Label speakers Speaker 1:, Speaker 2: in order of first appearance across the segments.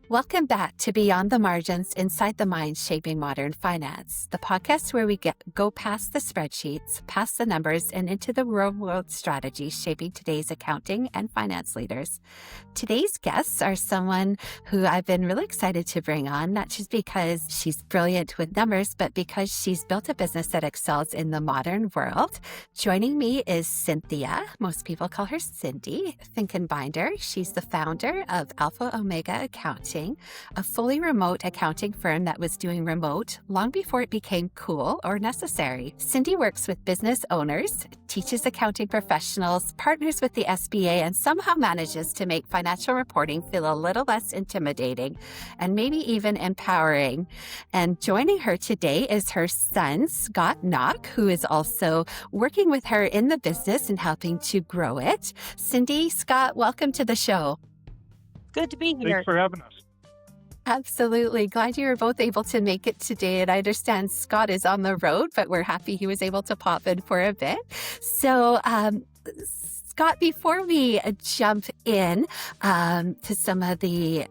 Speaker 1: Welcome back to Beyond the Margins, Inside the Mind, Shaping Modern Finance, the podcast where we go past the spreadsheets, past the numbers, and into the real-world strategies shaping today's accounting and finance leaders. Today's guests are someone who I've been really excited to bring on, not just because she's brilliant with numbers, but because she's built a business that excels in the modern world. Joining me is Cynthia. Most people call her Cyndi Finkenbinder. She's the founder of Alpha Omega Accounting, a fully remote accounting firm that was doing remote long before it became cool or necessary. Cyndi works with business owners, teaches accounting professionals, partners with the SBA, and somehow manages to make financial reporting feel a little less intimidating and maybe even empowering. And joining her today is her son, Scott Knock, who is also working with her in the business and helping to grow it. Cyndi, Scott, welcome to the show.
Speaker 2: Good to be here.
Speaker 3: Thanks for having us.
Speaker 1: Absolutely. Glad you were both able to make it today. And I understand Scott is on the road, but we're happy he was able to pop in for a bit. So, Scott, before we jump in to some of the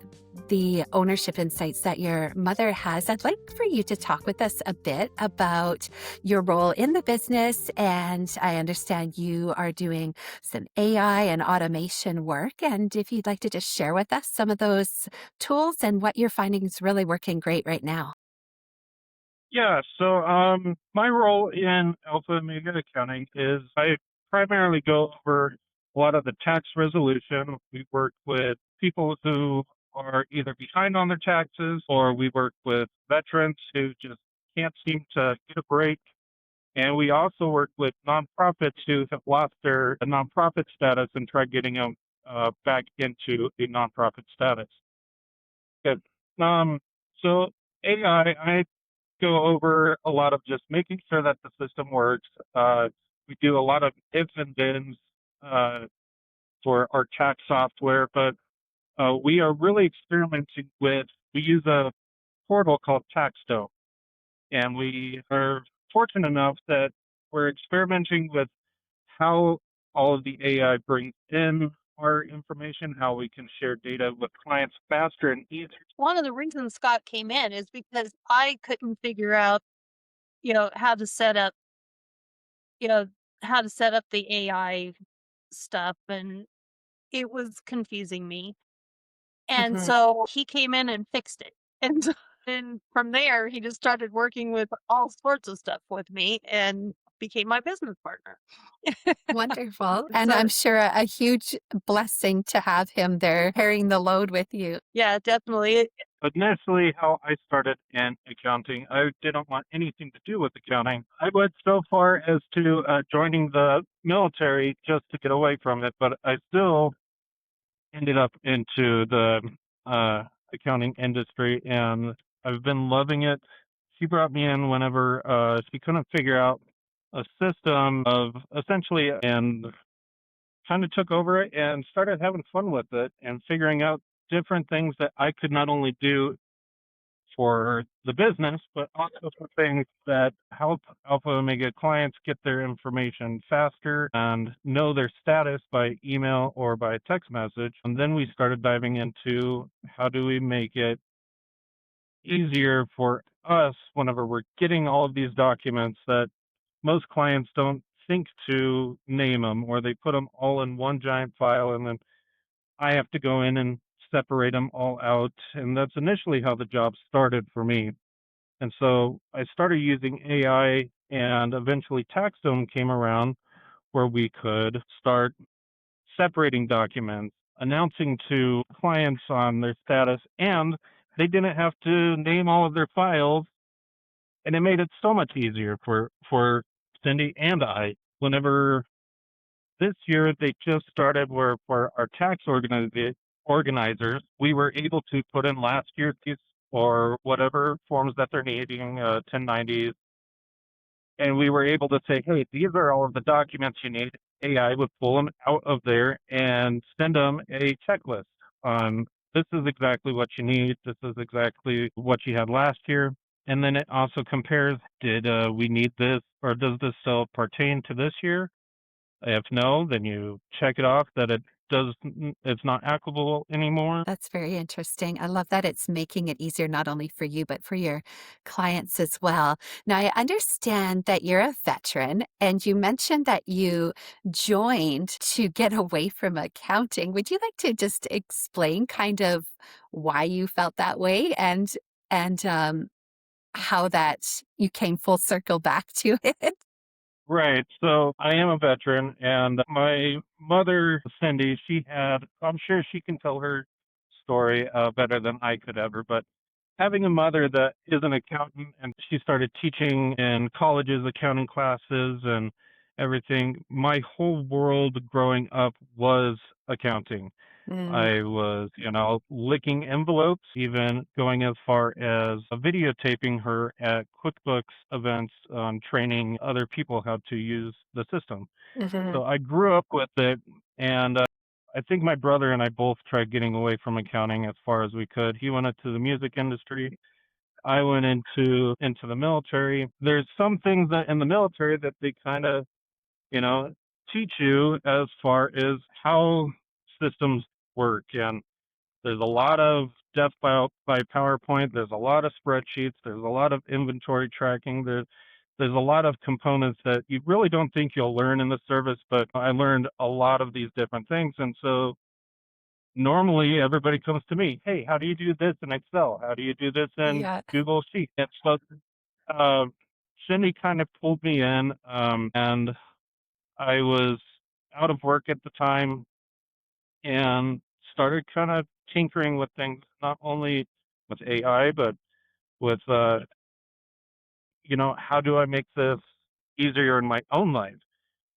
Speaker 1: ownership insights that your mother has, I'd like for you to talk with us a bit about your role in the business. And I understand you are doing some AI and automation work. And if you'd like to just share with us some of those tools and what you're finding is really working great right now.
Speaker 3: Yeah, so my role in Alpha Omega Accounting is I primarily go over a lot of the tax resolution. We work with people who are either behind on their taxes, or we work with veterans who just can't seem to get a break. And we also work with nonprofits who have lost their nonprofit status and try getting them back into a nonprofit status. Good. So I go over a lot of just making sure that the system works. We do a lot of ifs and thens for our tax software, but we are really experimenting we use a portal called TaxStone, and we are fortunate enough that we're experimenting with how all of the AI brings in our information, how we can share data with clients faster and easier.
Speaker 2: One of the reasons Scott came in is because I couldn't figure out, how to set up, the AI stuff, and it was confusing me. And so he came in and fixed it. And from there, he just started working with all sorts of stuff with me and became my business partner.
Speaker 1: Wonderful. And
Speaker 2: So,
Speaker 1: I'm sure a huge blessing to have him there carrying the load with you.
Speaker 2: yeah, definitely.
Speaker 3: Initially, how I started in accounting, I didn't want anything to do with accounting. I went so far as to joining the military just to get away from it, but I still ended up into the accounting industry, and I've been loving it. She brought me in whenever she couldn't figure out a system of essentially, and kind of took over it and started having fun with it and figuring out different things that I could not only do for the business, but also for things that help Alpha Omega clients get their information faster and know their status by email or by text message. And then we started diving into how do we make it easier for us whenever we're getting all of these documents that most clients don't think to name them, or they put them all in one giant file, and then I have to go in and separate them all out. And that's initially how the job started for me. And so I started using AI, and eventually TaxStone came around where we could start separating documents, announcing to clients on their status, and they didn't have to name all of their files. And it made it so much easier for Cyndi and I. Whenever this year they just started where for our tax organizers, we were able to put in last year's or whatever forms that they're needing, 1090s, and we were able to say, hey, these are all of the documents you need. AI would pull them out of there and send them a checklist on this is exactly what you need. This is exactly what you had last year. And then it also compares, did we need this, or does this still pertain to this year? If no, then you check it off that it it's not applicable anymore.
Speaker 1: That's very interesting. I love that it's making it easier not only for you, but for your clients as well. Now, I understand that you're a veteran, and you mentioned that you joined to get away from accounting. Would you like to just explain kind of why you felt that way and how that you came full circle back to it?
Speaker 3: Right. So I am a veteran, and my mother, Cyndi, I'm sure she can tell her story better than I could ever, but having a mother that is an accountant and she started teaching in colleges, accounting classes, and everything, my whole world growing up was accounting.
Speaker 1: Mm,
Speaker 3: I was, licking envelopes, even going as far as videotaping her at QuickBooks events, training other people how to use the system.
Speaker 1: mhm,
Speaker 3: So I grew up with it, and I think my brother and I both tried getting away from accounting as far as we could. He went into the music industry. I went into the military. There's some things that in the military that they kind of, you know, teach you as far as how systems work, and there's a lot of death by PowerPoint. There's a lot of spreadsheets. There's a lot of inventory tracking. There's a lot of components that you really don't think you'll learn in the service, but I learned a lot of these different things. And so normally everybody comes to me, hey, how do you do this in Excel? How do you do this in
Speaker 1: yeah.
Speaker 3: Google Sheets? And so uh, Cindy kind of pulled me in, and I was out of work at the time and started kind of tinkering with things, not only with AI, but with, how do I make this easier in my own life?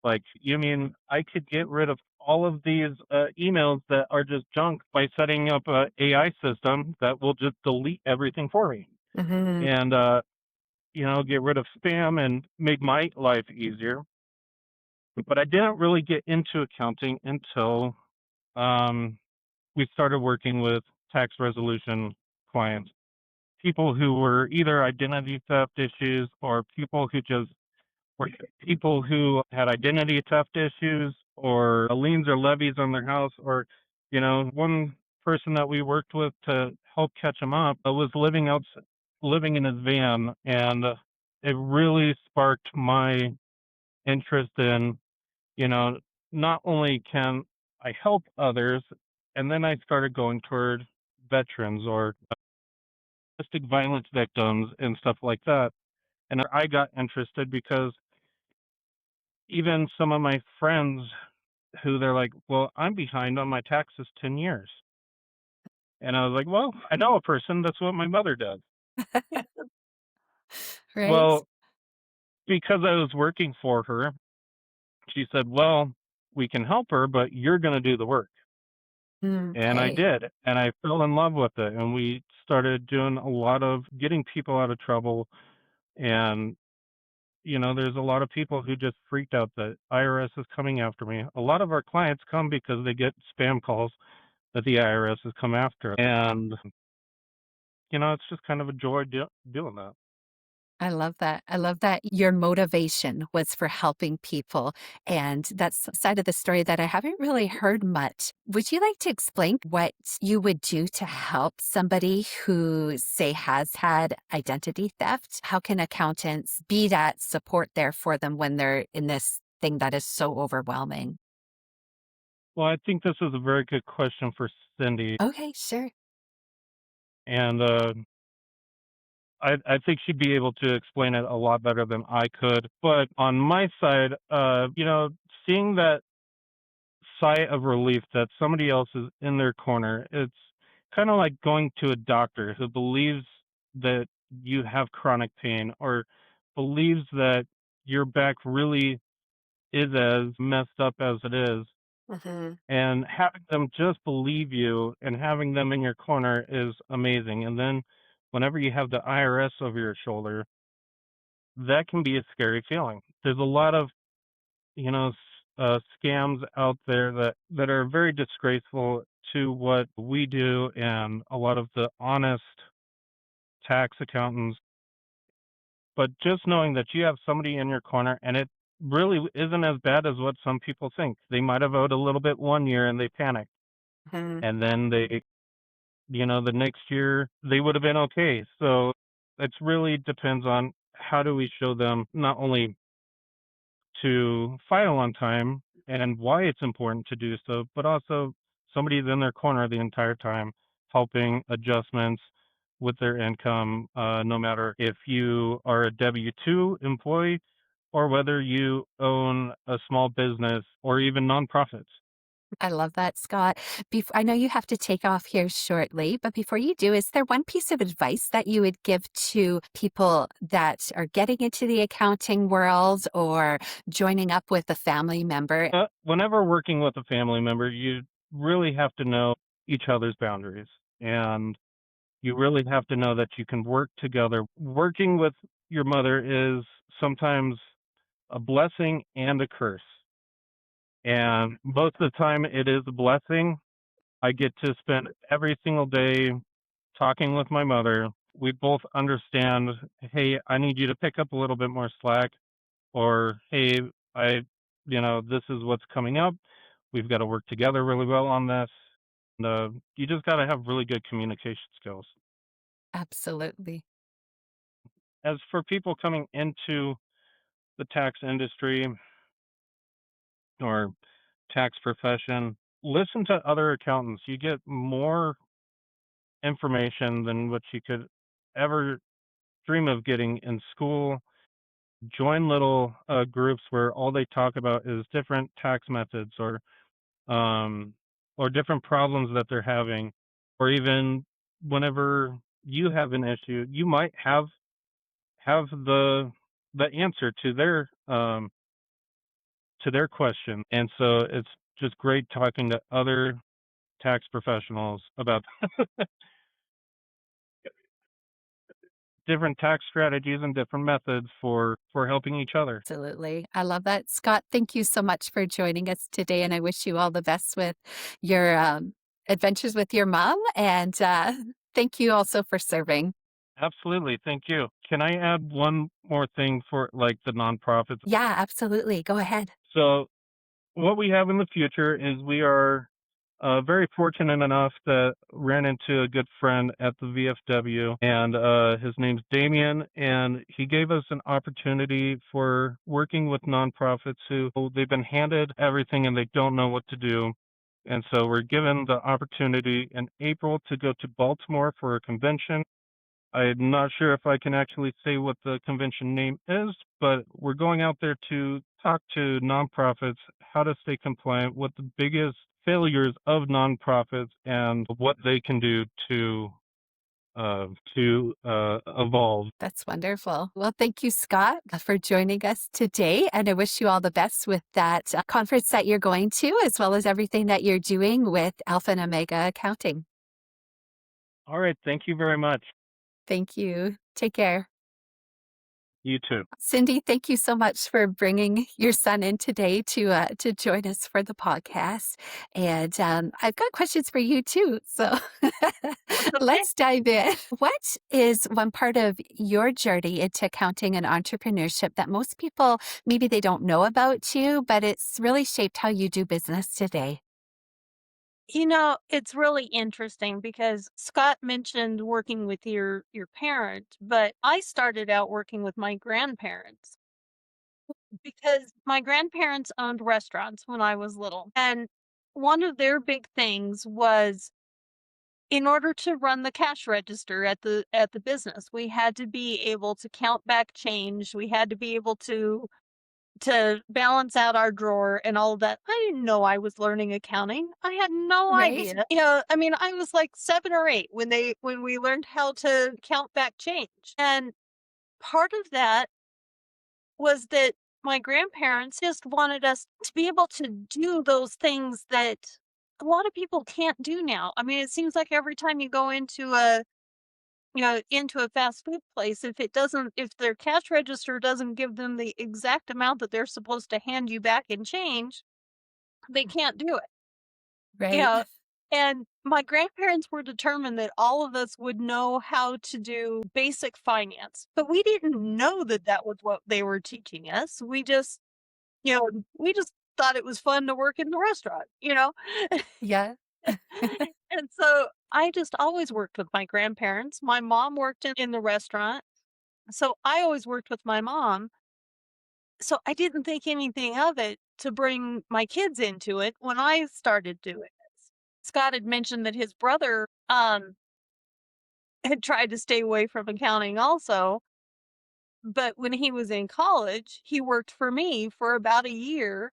Speaker 3: Like, you mean I could get rid of all of these emails that are just junk by setting up a AI system that will just delete everything for me
Speaker 1: Mhm,
Speaker 3: and, get rid of spam and make my life easier. But I didn't really get into accounting until um, we started working with tax resolution clients, people who were either identity theft issues or people who had identity theft issues or liens or levies on their house, or one person that we worked with to help catch him up was living in his van, and it really sparked my interest in, you know not only can I help others, and then I started going toward veterans or domestic violence victims and stuff like that. And I got interested because even some of my friends who they're like, well, I'm behind on my taxes 10 years. And I was like, well, I know a person. That's what my mother does.
Speaker 1: right?
Speaker 3: Well, because I was working for her, she said, well, we can help her, but you're going to do the work.
Speaker 1: Mm,
Speaker 3: And I
Speaker 1: okay.
Speaker 3: did. And I fell in love with it. And we started doing a lot of getting people out of trouble. And, there's a lot of people who just freaked out that IRS is coming after me. A lot of our clients come because they get spam calls that the IRS has come after. And, it's just kind of a joy doing that.
Speaker 1: I love that. I love that your motivation was for helping people. And that's a side of the story that I haven't really heard much. Would you like to explain what you would do to help somebody who, say, has had identity theft? How can accountants be that support there for them when they're in this thing that is so overwhelming?
Speaker 3: Well, I think this is a very good question for Cindy.
Speaker 1: Okay, sure.
Speaker 3: And I think she'd be able to explain it a lot better than I could. But on my side, seeing that sigh of relief that somebody else is in their corner, it's kind of like going to a doctor who believes that you have chronic pain or believes that your back really is as messed up as it is.
Speaker 1: Hmm.
Speaker 3: And having them just believe you and having them in your corner is amazing. And then whenever you have the IRS over your shoulder, that can be a scary feeling. There's a lot of, scams out there that are very disgraceful to what we do, and a lot of the honest tax accountants. But just knowing that you have somebody in your corner, and really isn't as bad as what some people think. They might have owed a little bit one year and they panicked.
Speaker 1: Mhm.
Speaker 3: And then the next year they would have been okay. So it really depends on how do we show them not only to file on time and why it's important to do so, but also somebody's in their corner the entire time helping adjustments with their income, no matter if you are a W 2 employee or whether you own a small business or even nonprofits.
Speaker 1: I love that, Scott. I know you have to take off here shortly, but before you do, is there one piece of advice that you would give to people that are getting into the accounting world or joining up with a family member?
Speaker 3: Whenever working with a family member, you really have to know each other's boundaries. And you really have to know that you can work together. Working with your mother is sometimes a blessing and a curse. And most of the time, it is a blessing. I get to spend every single day talking with my mother. We both understand, hey, I need you to pick up a little bit more slack, or hey, I, this is what's coming up. We've got to work together really well on this. And you just got to have really good communication skills.
Speaker 1: Absolutely.
Speaker 3: As for people coming into the tax industry or tax profession, listen to other accountants. You get more information than what you could ever dream of getting in school. Join little groups where all they talk about is different tax methods um, or different problems that they're having, or even whenever you have an issue, you might have the answer to their question. And so it's just great talking to other tax professionals about different tax strategies and different methods for helping each other.
Speaker 1: Absolutely. I love that. Scott, thank you so much for joining us today. And I wish you all the best with your adventures with your mom. And thank you also for serving.
Speaker 3: Absolutely. Thank you. Can I add one more thing for like the nonprofits?
Speaker 1: Yeah, absolutely. Go ahead.
Speaker 3: So what we have in the future is we are very fortunate enough that ran into a good friend at the VFW, and his name's Damien, and he gave us an opportunity for working with nonprofits who they've been handed everything and they don't know what to do. And so we're given the opportunity in April to go to Baltimore for a convention. I'm not sure if I can actually say what the convention name is, but we're going out there to talk to nonprofits, how to stay compliant, what the biggest failures of nonprofits, and what they can do to evolve.
Speaker 1: That's wonderful. Well, thank you, Scott, for joining us today. And I wish you all the best with that conference that you're going to, as well as everything that you're doing with Alpha and Omega Accounting.
Speaker 3: All right, thank you very much.
Speaker 1: Thank you. Take care.
Speaker 3: You too.
Speaker 1: Cyndi, thank you so much for bringing your son in today to join us for the podcast. And I've got questions for you too. So let's dive in. What is one part of your journey into accounting and entrepreneurship that most people maybe they don't know about you, but it's really shaped how you do business today?
Speaker 2: It's really interesting because Scott mentioned working with your parent, but I started out working with my grandparents because my grandparents owned restaurants when I was little. And one of their big things was in order to run the cash register at the business, we had to be able to count back change. We had to be able to balance out our drawer and all of that. I didn't know I was learning accounting. I had no
Speaker 1: Right.
Speaker 2: idea. I mean, I was like 7 or 8 when we learned how to count back change. And part of that was that my grandparents just wanted us to be able to do those things that a lot of people can't do now. I mean, it seems like every time you go into a fast food place, if their cash register doesn't give them the exact amount that they're supposed to hand you back in change, they can't do it. You
Speaker 1: Right.
Speaker 2: know, and my grandparents were determined that all of us would know how to do basic finance, but we didn't know that that was what they were teaching us. We just We just thought it was fun to work in the restaurant.
Speaker 1: Yeah.
Speaker 2: And so I just always worked with my grandparents. My mom worked in the restaurant. So I always worked with my mom. So I didn't think anything of it to bring my kids into it when I started doing this. Scott had mentioned that his brother had tried to stay away from accounting also. But when he was in college, he worked for me for about a year.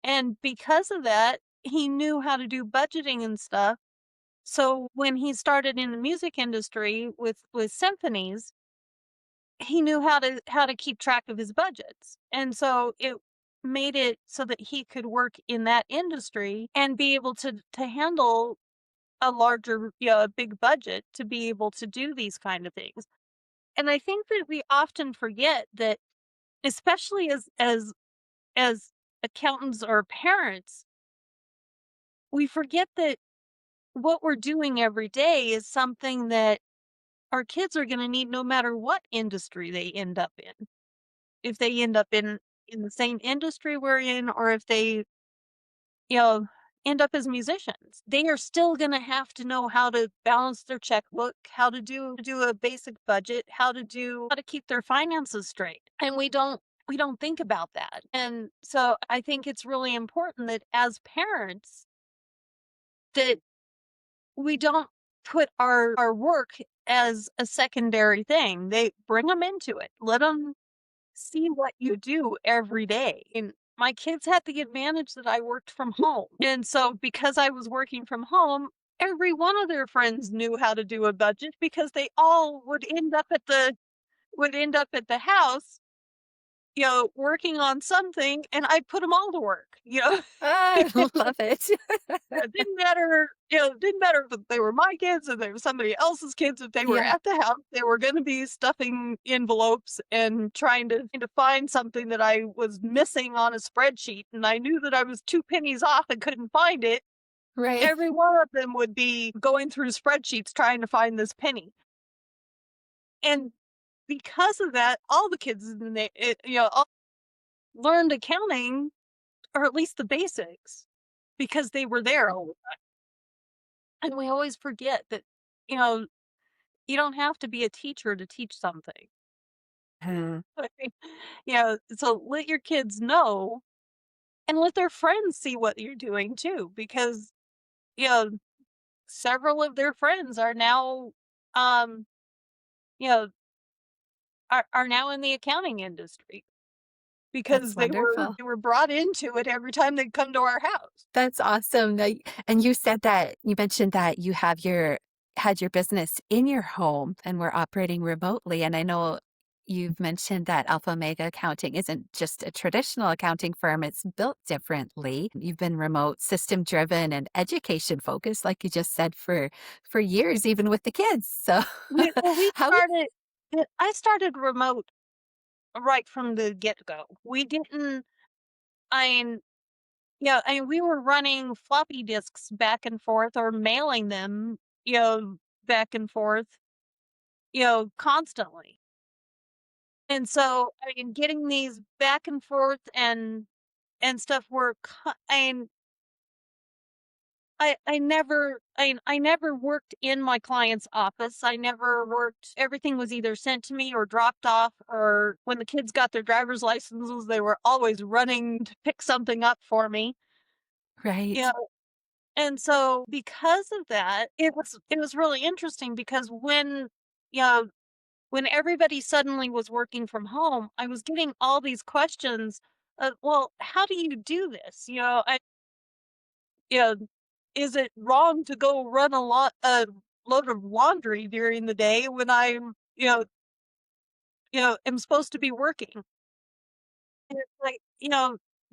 Speaker 2: And because of that, he knew how to do budgeting and stuff. So when he started in the music industry with symphonies, he knew how to keep track of his budgets. And so it made it so that he could work in that industry and be able to handle a larger, a big budget to be able to do these kind of things. And I think that we often forget that, especially as accountants or parents, we forget that what we're doing every day is something that our kids are going to need no matter what industry they end up in. If they end up in the same industry we're in, or if they, you know, end up as musicians, they are still going to have to know how to balance their checkbook, how to do a basic budget, how to keep their finances straight. And we don't think about that. And so I think it's really important that as parents that we don't put our work as a secondary thing. They bring them into it. Let them see what you do every day. And my kids had the advantage that I worked from home. And so because I was working from home, every one of their friends knew how to do a budget because they all would end up at the house, working on something, and I put them all to work.
Speaker 1: I love it.
Speaker 2: It didn't matter if they were my kids or they were somebody else's kids. If they were
Speaker 1: Yeah.
Speaker 2: at the house, they were going to be stuffing envelopes and trying to find something that I was missing on a spreadsheet. And I knew that I was 2 pennies off and couldn't find it.
Speaker 1: Right.
Speaker 2: Every one of them would be going through spreadsheets trying to find this penny. And because of that, all the kids all learned accounting, or at least the basics, because they were there all the time. And we always forget that, you know, you don't have to be a teacher to teach something.
Speaker 1: Hmm.
Speaker 2: So let your kids know and let their friends see what you're doing too, because, you know, several of their friends are now, um, you know, are now in the accounting industry because
Speaker 1: That's
Speaker 2: they were
Speaker 1: wonderful.
Speaker 2: they were brought into it every time they come to our house.
Speaker 1: That's awesome. Now and you said that you mentioned that you had your business in your home and were operating remotely. And I know you've mentioned that Alpha Omega Accounting isn't just a traditional accounting firm, it's built differently. You've been remote, system driven, and education focused, like you just said, for years, even with the kids. So
Speaker 2: We
Speaker 1: how
Speaker 2: started. I started remote right from the get go. We didn't. I mean, Yeah, we were running floppy disks back and forth or mailing them, back and forth, constantly. And so, getting these back and forth and stuff were, I never worked in my client's office. I never worked. Everything was either sent to me or dropped off, or when the kids got their driver's licenses, they were always running to pick something up for me. You
Speaker 1: right,
Speaker 2: know, And so because of that, it was really interesting because you know, when everybody suddenly was working from home, I was getting all these questions of, well, how do you do this? You know, is it wrong to go run a load of laundry during the day when I'm, am supposed to be working? And it's like,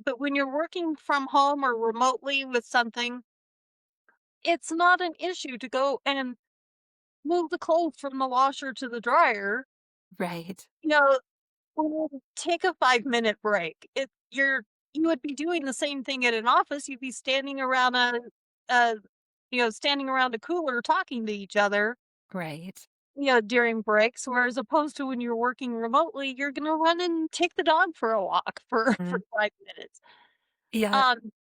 Speaker 2: but when you're working from home or remotely with something, it's not an issue to go and move the clothes from the washer to the dryer,
Speaker 1: right,
Speaker 2: you know, take a 5-minute break. You would be doing the same thing at an office. You'd be a standing around a cooler talking to each other.
Speaker 1: right.
Speaker 2: during breaks, whereas opposed to when you're working remotely, you're gonna run and take the dog for a walk for for
Speaker 1: Mm.
Speaker 2: 5 minutes.
Speaker 1: Yeah.
Speaker 2: Um,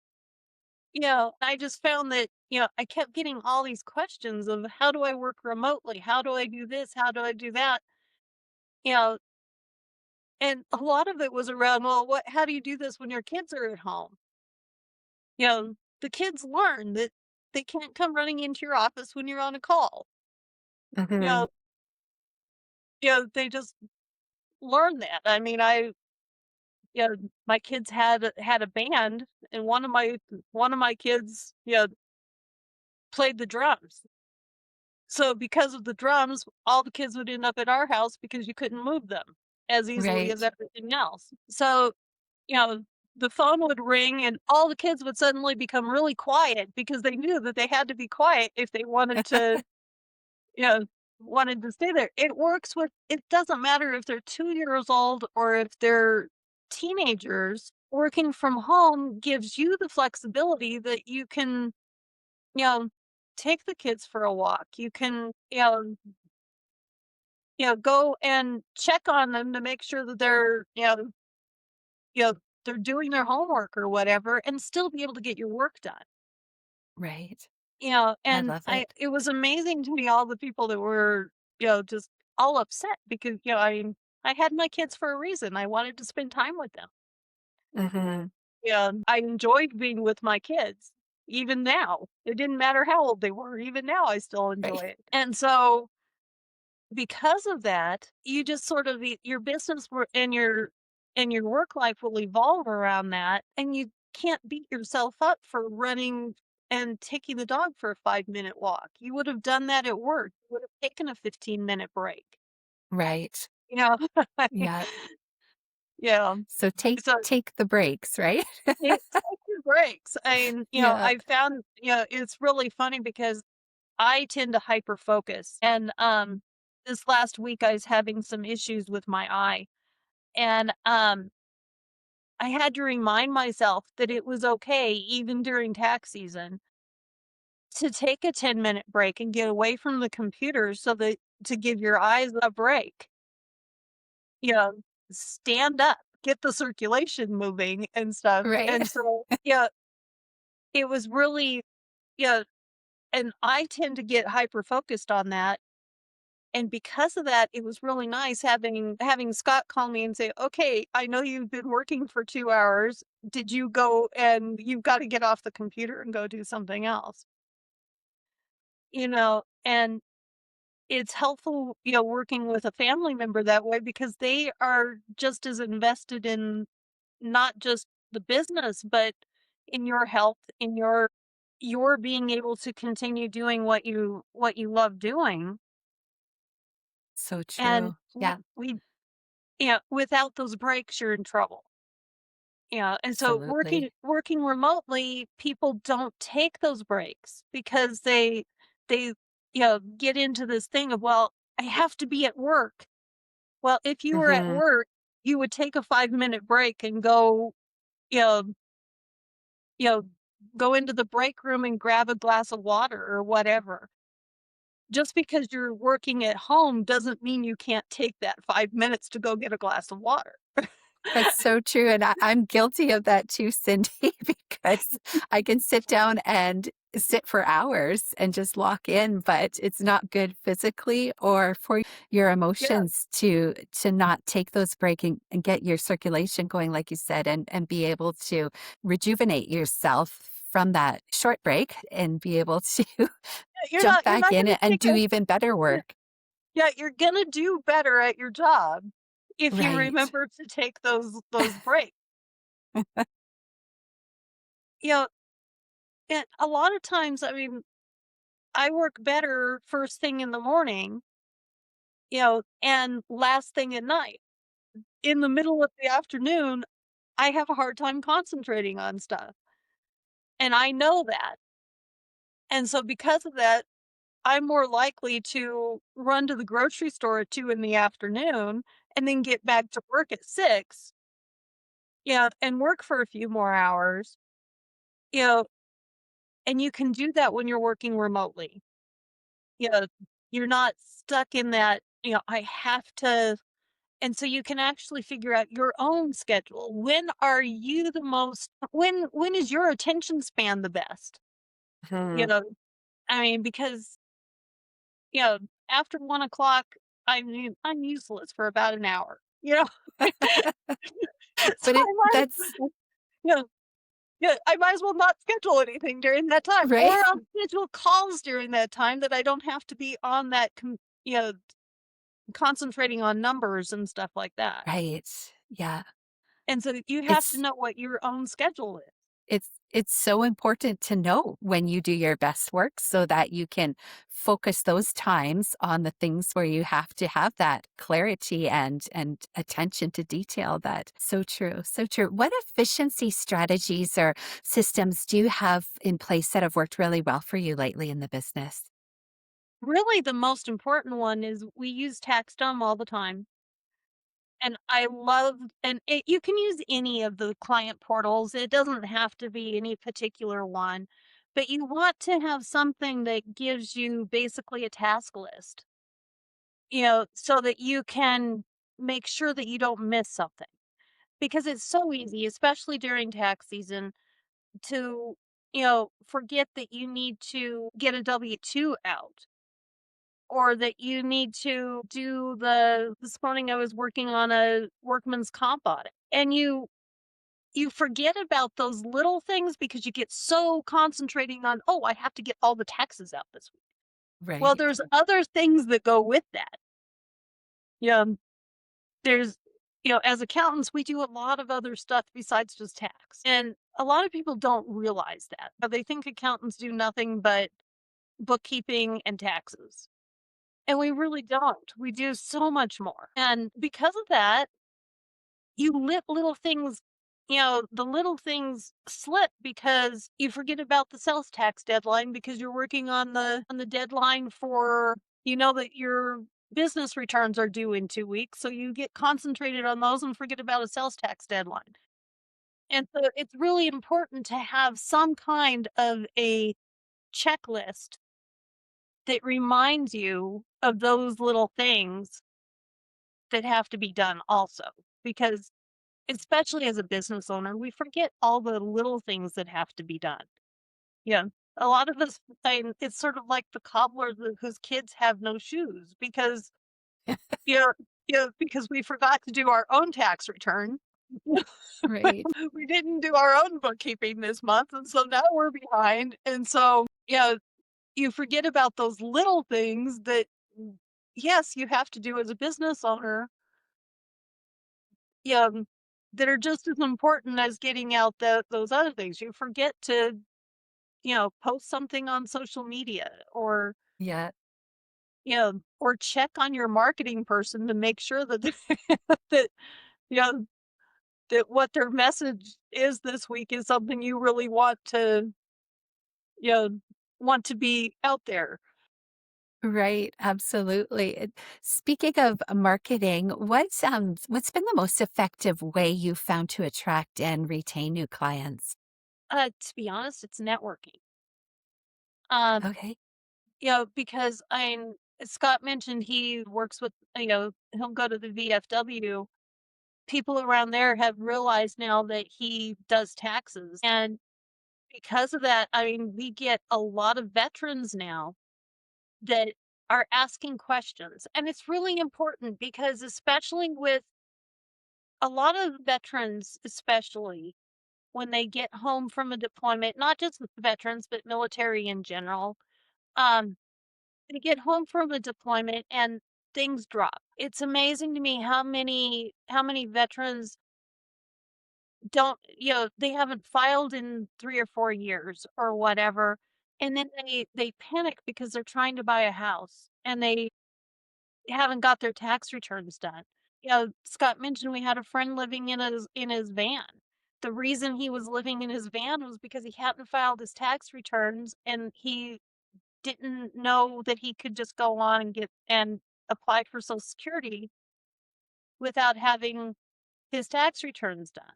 Speaker 2: I just found that, I kept getting all these questions of how do I work remotely? How do I do this? How do I do that? You know, and a lot of it was around, well, how do you do this when your kids are at home? The kids learn that they can't come running into your office when you're on a call. You
Speaker 1: Mhm.
Speaker 2: know, they just learn that. I mean, you know, my kids had a band, and one of my kids, played the drums. So because of the drums, all the kids would end up at our house because you couldn't move them as easily as
Speaker 1: Right.
Speaker 2: everything else. So, you know, the phone would ring and all the kids would suddenly become really quiet because they knew that they had to be quiet if they you know, wanted to stay there. It doesn't matter if they're 2 years old or if they're teenagers. Working from home gives you the flexibility that you can, you know, take the kids for a walk. You can, go and check on them to make sure that you know, they're doing their homework or whatever and still be able to get your work done.
Speaker 1: Right. I
Speaker 2: And
Speaker 1: love it.
Speaker 2: it was amazing to me all the people that were, just all upset because, I mean, I had my kids for a reason. I wanted to spend time with them.
Speaker 1: Mhm.
Speaker 2: Yeah, I enjoyed being with my kids even now. It didn't matter how old they were. Even now I still enjoy
Speaker 1: Right.
Speaker 2: it. And so because of that, you just sort of your business and your work life will evolve around that, and you can't beat yourself up for running and taking the dog for a 5-minute walk. You would have done that at work. You would have taken a 15-minute break.
Speaker 1: Right.
Speaker 2: You know,
Speaker 1: Yeah.
Speaker 2: yeah.
Speaker 1: So take
Speaker 2: So
Speaker 1: take the breaks, right?
Speaker 2: take your breaks. And
Speaker 1: Yeah.
Speaker 2: I found it's really funny because I tend to hyper focus, and this last week I was having some issues with my eye. And, I had to remind myself that it was okay, even during tax season, to take a 10-minute break and get away from the computer so that to give your eyes a break. You know, stand up, get the circulation moving and stuff.
Speaker 1: Right.
Speaker 2: And so, yeah, it was really, yeah, and I tend to get hyper focused on that. And because of that, it was really nice having Scott call me and say, "Okay, I know you've been working for 2 hours. Did you go and you've gotta get off the computer and go do something else?" And it's helpful, working with a family member that way because they are just as invested in not just the business, but in your health, in your being able to continue doing what you love doing.
Speaker 1: So
Speaker 2: And
Speaker 1: true.
Speaker 2: w
Speaker 1: Yeah,
Speaker 2: we without those breaks, you're in trouble. And so
Speaker 1: absolutely.
Speaker 2: working remotely, people don't take those breaks because they get into this thing of, well, I have to be at work. Well, if you were at
Speaker 1: Mhm.
Speaker 2: work, you would take a 5-minute break and go, you know, you know, go into the break room and grab a glass of water or whatever. Just because you're working at home doesn't mean you can't take that 5 minutes to go get a glass of water.
Speaker 1: That's so true, and I'm guilty of that too, Cindy, because I can sit down and sit for hours and just lock in, but it's not good physically or for your
Speaker 2: Yeah,
Speaker 1: emotions to not take those break and get your circulation going, like you said, and be able to rejuvenate yourself from that short break and be able to jump
Speaker 2: you're
Speaker 1: back
Speaker 2: not
Speaker 1: in
Speaker 2: gonna
Speaker 1: and
Speaker 2: take
Speaker 1: do even better work.
Speaker 2: yeah, you're gonna do better at your job if you
Speaker 1: Right.
Speaker 2: remember to take those breaks. You know, and a lot of times, I mean, I work better first thing in the morning, and last thing at night. In the middle of the afternoon, I have a hard time concentrating on stuff, and I know that. And so because of that, I'm more likely to run to the grocery store at 2 in the afternoon and then get back to work at 6, and work for a few more hours, you know, and you can do that when you're working remotely. You're not stuck in that, I have to. And so you can actually figure out your own schedule. When are you the most, when is your attention span the best? You
Speaker 1: Mhm.
Speaker 2: know, I mean, because, you know, after 1 o'clock, I'm useless for about an hour, so
Speaker 1: But
Speaker 2: I might,
Speaker 1: that's
Speaker 2: yeah, yeah, I might as well not schedule anything during that time, or
Speaker 1: right.
Speaker 2: I'll schedule calls during that time that I don't have to be on that, you know, concentrating on numbers and stuff like that.
Speaker 1: Right. Yeah.
Speaker 2: And so you have to
Speaker 1: It's
Speaker 2: know what your own schedule is.
Speaker 1: it's so important to know when you do your best work so that you can focus those times on the things where you have to have that clarity and attention to detail. That so true. So true. What efficiency strategies or systems do you have in place that have worked really well for you lately in the business?
Speaker 2: Really, the most important one is we use TaxDome all the time. And I love, and you can use any of the client portals. It doesn't have to be any particular one, but you want to have something that gives you basically a task list, so that you can make sure that you don't miss something. Because it's so easy, especially during tax season, to, forget that you need to get a W-2 out, or that you need to do this morning I was working on a workman's comp audit. And you forget about those little things because you get so concentrating on, oh, I have to get all the taxes out this week. Well,
Speaker 1: Right.
Speaker 2: there's other things that go with that. Yeah. There's, as accountants, we do a lot of other stuff besides just tax. And a lot of people don't realize that. They think accountants do nothing but bookkeeping and taxes. And we really don't. We do so much more. And because of that, you let little things, the little things slip because you forget about the sales tax deadline because you're working on the deadline for, that your business returns are due in 2 weeks. So you get concentrated on those and forget about a sales tax deadline. And so it's really important to have some kind of a checklist that reminds you of those little things that have to be done also. Because especially as a business owner, we forget all the little things that have to be done. Yeah. A lot of us, it's sort of like the cobbler whose kids have no shoes because, you know, because we forgot to do our own tax return.
Speaker 1: Right.
Speaker 2: We didn't do our own bookkeeping this month. And so now we're behind. And so, you forget about those little things that, yes, you have to do as a business owner, yeah, that are just as important as getting out those other things. You forget to, post something on social media, or,
Speaker 1: Yeah.
Speaker 2: or check on your marketing person to make sure that that, you know, that what their message is this week is something you really you know, want to be out there.
Speaker 1: Right, absolutely. Speaking of marketing, what's been the most effective way you've found to attract and retain new clients?
Speaker 2: To be honest, it's networking. Um,
Speaker 1: Okay.
Speaker 2: because Scott mentioned he works with, he'll go to the VFW. People around there have realized now that he does taxes. And because of that, we get a lot of veterans now that are asking questions. And it's really important because, especially with a lot of veterans, especially when they get home from a deployment, not just veterans, but military in general, um, they get home from a deployment and things drop. It's amazing to me how many veterans don't, they haven't filed in 3 or 4 years or whatever, and then they panic because they're trying to buy a house and they haven't got their tax returns done. Scott mentioned we had a friend living in his van. The reason he was living in his van was because he hadn't filed his tax returns, and he didn't know that he could just go on and apply for Social Security without having his tax returns done.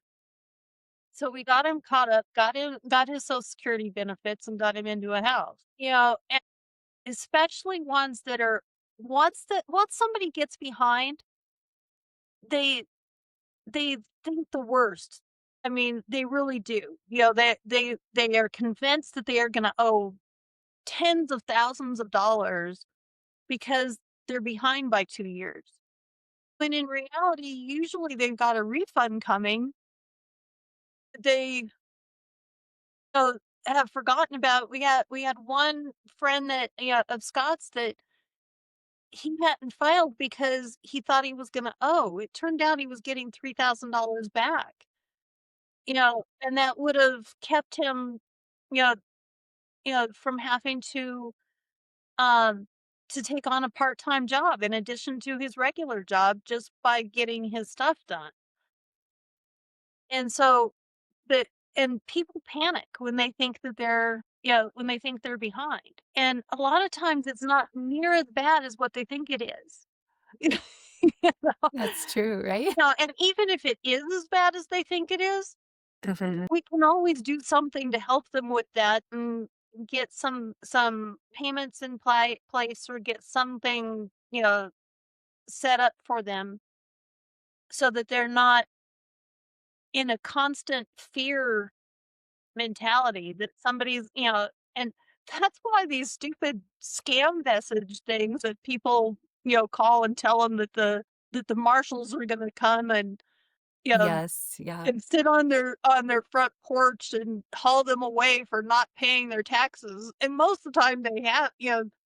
Speaker 2: So we got him caught up, got his Social Security benefits, and got him into a house. And especially ones that are once somebody gets behind, they they think the worst. I mean, they really do. They are convinced that they are gonna owe tens of thousands of dollars because they're behind by 2 years. When in reality, usually they've got a refund coming. They, uh, have forgotten about we had one friend that, of Scott's that he hadn't filed because he thought he was gonna owe. It turned out he was getting $3,000 back, and that would've kept him, you know from having um, to take on a part-time job in addition to his regular job just by getting his stuff done. And so but and people panic when they think that when they think they're behind. And a lot of times it's not near as bad as what they think it is. You know?
Speaker 1: That's true, right?
Speaker 2: And even if it is as bad as they think it is,
Speaker 1: Mhm.
Speaker 2: we can always do something to help them with that and get some payments in place or get something, set up for them so that they're not in a constant fear mentality that somebody's, and that's why these stupid scam message things that people, call and tell them that the marshals are going to come and, you know,
Speaker 1: Yes, yeah.
Speaker 2: and sit on their front porch and haul them away for not paying their taxes. And most of the time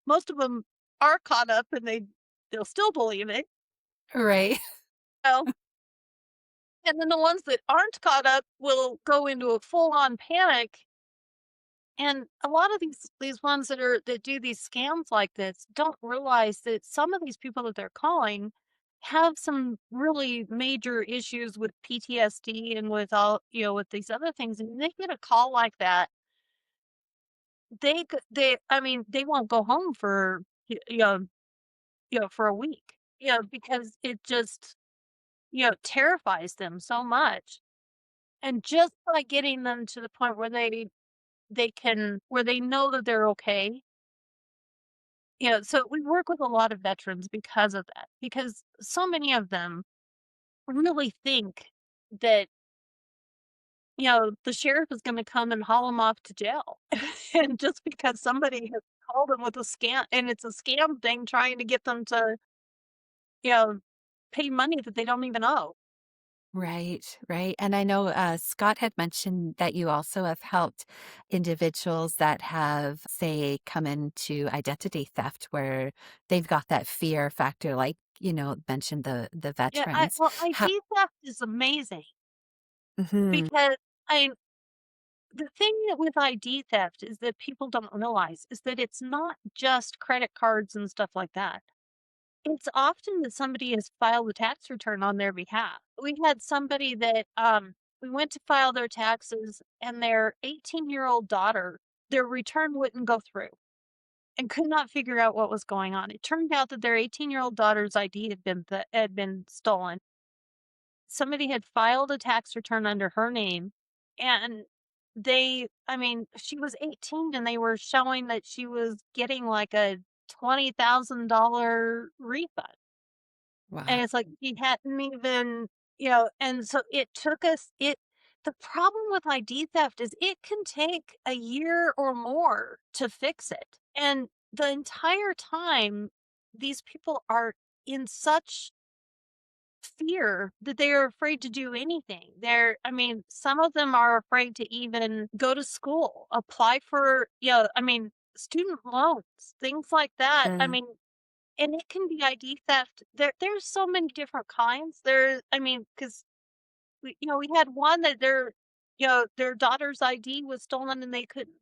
Speaker 2: most of them are caught up and they'll still believe it.
Speaker 1: Right.
Speaker 2: You know? And then the ones that aren't caught up will go into a full on panic. And a lot of these ones that do these scams like this don't realize that some of these people that they're calling have some really major issues with PTSD and with all, with these other things. And they get a call like that, I mean, they won't go home for for a week, because it just, terrifies them so much. And just by getting them to the point where where they know that they're okay. So we work with a lot of veterans because of that, because so many of them really think that, the sheriff is going to come and haul them off to jail. And just because somebody has called them with a scam and it's a scam thing trying to get them to, you know, pay money that they don't even owe.
Speaker 1: Right, right. And I know Scott had mentioned that you also have helped individuals that have, say, come into identity theft where they've got that fear factor, like, mentioned the
Speaker 2: Yeah,
Speaker 1: veterans. How,
Speaker 2: ID theft is amazing
Speaker 1: mhm,
Speaker 2: because I the thing with ID theft is that people don't realize is that it's not just credit cards and stuff like that. It's often that somebody has filed a tax return on their behalf. We had somebody that we went to file their taxes and their 18-year-old daughter, their return wouldn't go through and could not figure out what was going on. It turned out that their 18-year-old daughter's ID had been stolen. Somebody had filed a tax return under her name and I mean, she was 18 and they were showing that she was getting like a $20,000 refund.
Speaker 1: wow,
Speaker 2: And it's like he hadn't even, and so the problem with ID theft is it can take a year or more to fix it. And the entire time, these people are in such fear that they are afraid to do anything. I mean, some of them are afraid to even go to school, apply for, I mean, student loans, things like that. I
Speaker 1: mm,
Speaker 2: mean, and it can be ID theft. There's so many different kinds. I mean, because we had one that their daughter's ID was stolen and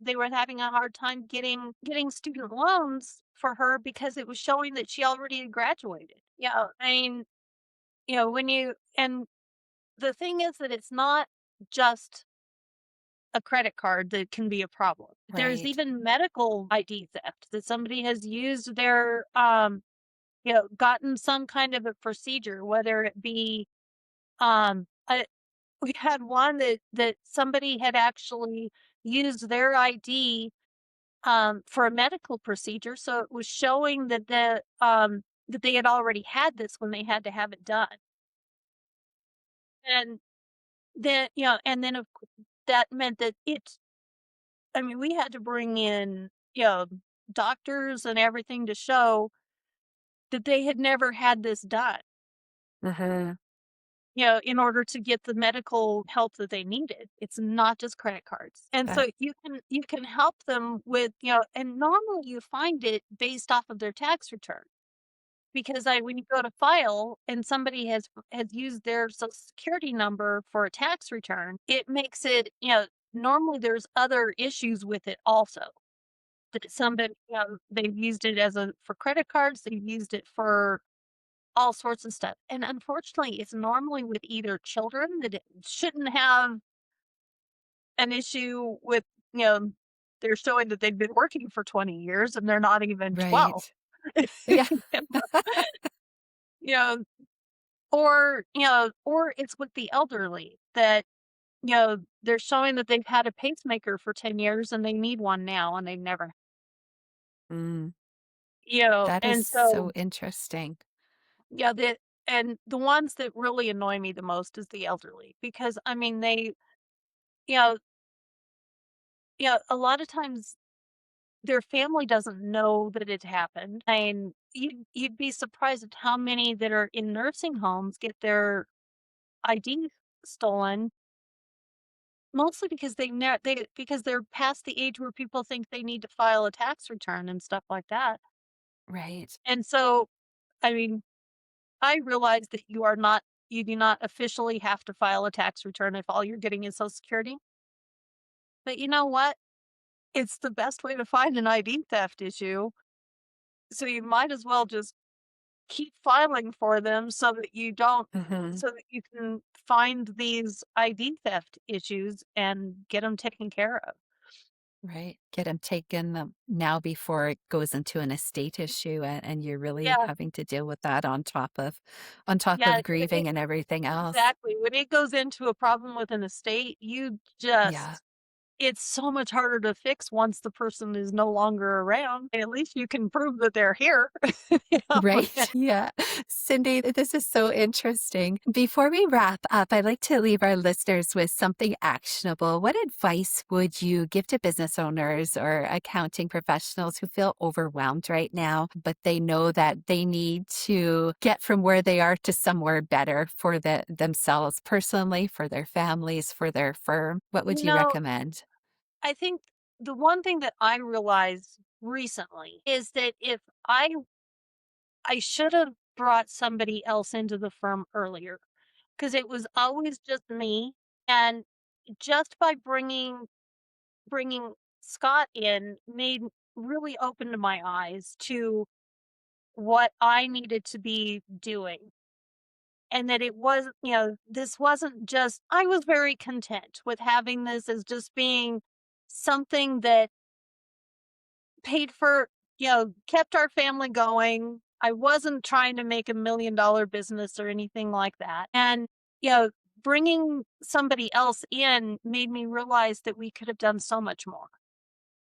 Speaker 2: they were having a hard time getting student loans for her because it was showing that she already had graduated. I mean, when and the thing is that it's not just a credit card that can be a problem. There's
Speaker 1: right.
Speaker 2: even medical ID theft that somebody has used gotten some kind of a procedure, whether it be, I we had one that somebody had actually used their ID for a medical procedure. So it was showing that that they had already had this when they had to have it done. And then, and then that meant that I mean, we had to bring in, doctors and everything to show that they had never had this done,
Speaker 1: Uh-huh.
Speaker 2: in order to get the medical help that they needed. It's not just credit cards. And
Speaker 1: That
Speaker 2: so you can help them with, and normally you find it based off of their tax return. Because when you go to file and somebody has used their Social Security number for a tax return, it makes it, normally there's other issues with it also. That somebody, they've used it for credit cards, they've used it for all sorts of stuff. And unfortunately, it's normally with either children that it shouldn't have an issue with, you know, they're showing that they've been working for 20 years and they're not even 12.
Speaker 1: right. Yeah.
Speaker 2: You know, or it's with the elderly that, they're showing that they've had a pacemaker for 10 years and they need one now and they've never,
Speaker 1: Mm, that is
Speaker 2: and
Speaker 1: so
Speaker 2: so,
Speaker 1: interesting.
Speaker 2: yeah, the ones that really annoy me the most is the elderly because I mean you know, a lot of times their family doesn't know that it happened. And you'd be surprised at how many that are in nursing homes get their ID stolen. Mostly because because they're past the age where people think they need to file a tax return and stuff like that.
Speaker 1: Right.
Speaker 2: And so, I mean, I realize that you do not officially have to file a tax return if all you're getting is Social Security. But you know what? It's the best way to find an ID theft issue. So you might as well just keep filing for them
Speaker 1: Mhm.
Speaker 2: so that you can find these ID theft issues and get them taken care of.
Speaker 1: Right. Get them taken now before it goes into an estate issue, and you're really
Speaker 2: Yeah.
Speaker 1: having to deal with that on top of
Speaker 2: Yeah,
Speaker 1: grieving and everything else.
Speaker 2: exactly. When it goes into a problem with an estate,
Speaker 1: Yeah.
Speaker 2: it's so much harder to fix once the person is no longer around. At least you can prove that they're here. You know?
Speaker 1: Right. Yeah. Cyndi, this is so interesting. Before we wrap up, I'd like to leave our listeners with something actionable. What advice would you give to business owners or accounting professionals who feel overwhelmed right now, but they know that they need to get from where they are to somewhere better for themselves personally, for their families, for their firm? What would
Speaker 2: You
Speaker 1: you
Speaker 2: know,
Speaker 1: recommend?
Speaker 2: I think the one thing that I realized recently is that if I should have brought somebody else into the firm earlier because it was always just me. And just by bringing Scott in made really opened my eyes to what I needed to be doing. And that it was, this wasn't just, I was very content with having this as just being something that paid for, kept our family going. I wasn't trying to make $1 million business or anything like that. And, you know, bringing somebody else in made me realize that we could have done so much more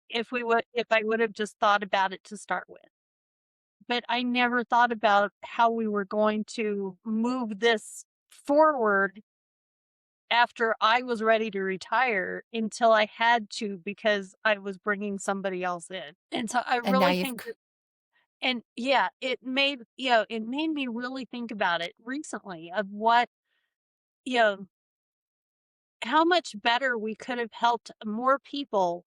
Speaker 2: if I would have just thought about it to start with. But I never thought about how we were going to move this forward after I was ready to retire until I had to because I was bringing somebody else in. And so I
Speaker 1: And now
Speaker 2: really
Speaker 1: you've
Speaker 2: think that, and yeah, it made me really think about it recently of you know, how much better we could have helped more people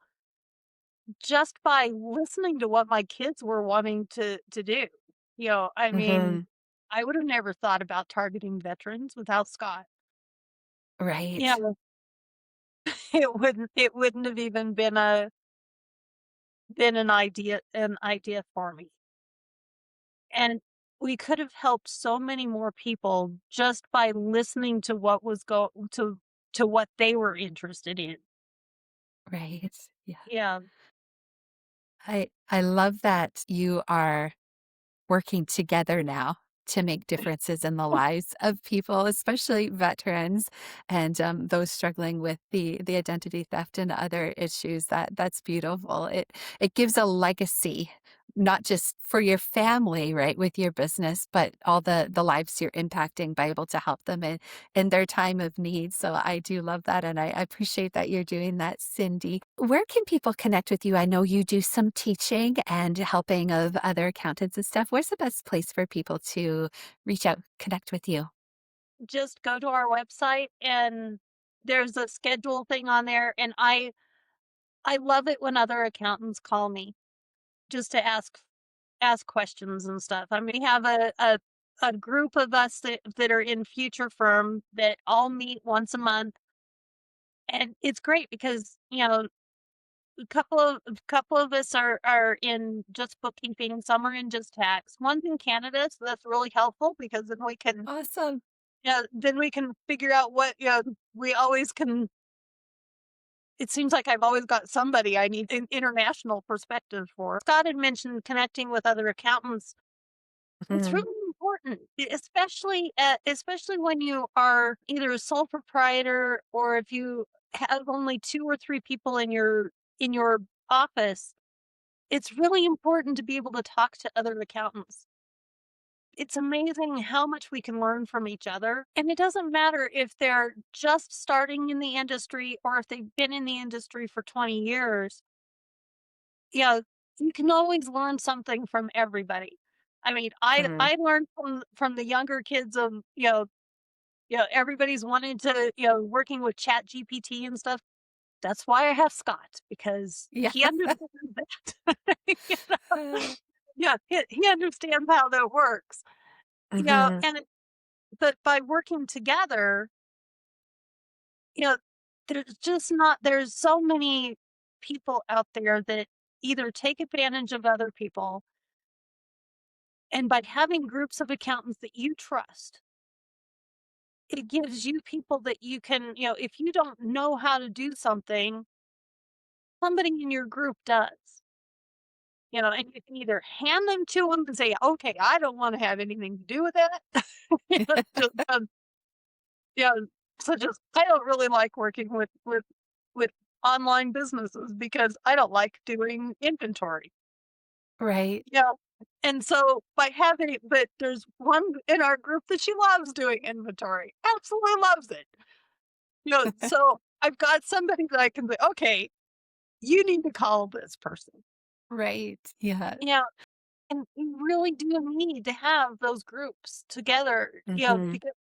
Speaker 2: just by listening to what my kids were wanting to do. I mean,
Speaker 1: Mhm.
Speaker 2: I would have never thought about targeting veterans without Scott.
Speaker 1: Right.
Speaker 2: Yeah, it wouldn't have even been an idea for me. And we could have helped so many more people just by listening to to what they were interested in.
Speaker 1: Right. Yeah.
Speaker 2: Yeah.
Speaker 1: I love that you are working together now to make differences in the lives of people, especially veterans and those struggling with the identity theft and other issues. That's beautiful. It gives a legacy, not just for your family, right, with your business, but all the lives you're impacting by able to help them in their time of need. So I do love that. And I appreciate that you're doing that, Cyndi. Where can people connect with you? I know you do some teaching and helping of other accountants and stuff. Where's the best place for people to reach out, connect with you?
Speaker 2: Just go to our website and there's a schedule thing on there. And I love it when other accountants call me just to ask questions and stuff. I mean, we have a group of us that are in Future Firm that all meet once a month, and it's great because a couple of us are in just bookkeeping, some are in just tax. One's in Canada, so that's really helpful because
Speaker 1: Awesome.
Speaker 2: then we can figure out what we always can. It seems like I've always got somebody I need an international perspective for. Scott had mentioned connecting with other accountants. It's
Speaker 1: Mhm.
Speaker 2: really important, especially when you are either a sole proprietor or if you have only 2 or 3 people in your office. It's really important to be able to talk to other accountants. It's amazing how much we can learn from each other, and it doesn't matter if they're just starting in the industry or if they've been in the industry for 20 years. Yeah, you can always learn something from everybody. I mean,
Speaker 1: Mhm.
Speaker 2: I learned from the younger kids of, everybody's wanting to, working with Chat GPT and stuff. That's why I have Scott, because
Speaker 1: Yeah.
Speaker 2: he understands that. You know? Yeah, he understands how that works.
Speaker 1: Mhm.
Speaker 2: But by working together, you know, there's so many people out there that either take advantage of other people. And by having groups of accountants that you trust, it gives you people that you can, if you don't know how to do something, somebody in your group does. And you can either hand them to them and say, okay, I don't want to have anything to do with that. Just, yeah, such as I don't really like working with online businesses because I don't like doing inventory.
Speaker 1: Right.
Speaker 2: Yeah. And so but there's one in our group that she loves doing inventory, absolutely loves it. So I've got somebody that I can say, okay, you need to call this person.
Speaker 1: Right. Yeah.
Speaker 2: Yeah. And you really do need to have those groups together,
Speaker 1: Mhm.
Speaker 2: because,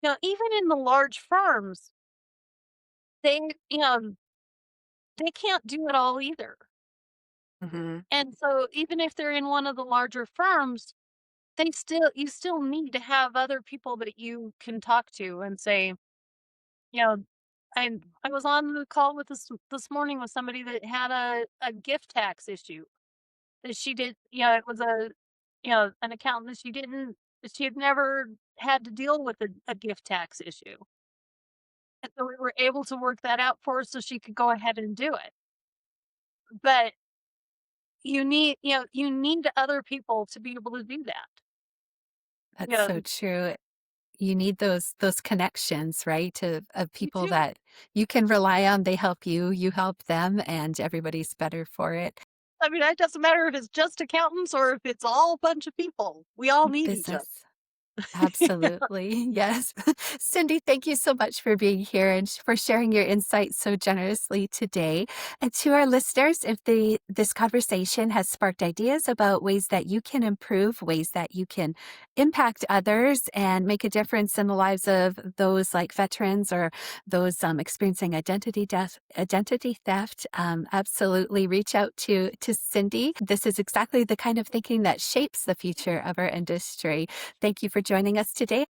Speaker 2: even in the large firms, they, you know, they can't do it all either.
Speaker 1: Mhm.
Speaker 2: And so even if they're in one of the larger firms, you still need to have other people that you can talk to and say, you know, I was on the call with this morning with somebody that had a gift tax issue that she did. It was an accountant that she had never had to deal with a gift tax issue. And so we were able to work that out for her so she could go ahead and do it. But you need other people to be able to do that.
Speaker 1: That's
Speaker 2: Yeah,
Speaker 1: so true. You need those connections, right? Of
Speaker 2: you
Speaker 1: people
Speaker 2: do.
Speaker 1: that you can rely on. They help you, you help them, and everybody's better for it.
Speaker 2: I mean, it doesn't matter if it's just accountants or if it's all a bunch of people. We all need each other.
Speaker 1: Business. Absolutely. Yes. Cyndi, thank you so much for being here and for sharing your insights so generously today. And to our listeners, if this conversation has sparked ideas about ways that you can improve, ways that you can impact others and make a difference in the lives of those like veterans or those experiencing identity theft, absolutely reach out to Cyndi. This is exactly the kind of thinking that shapes the future of our industry. Thank you for joining us today.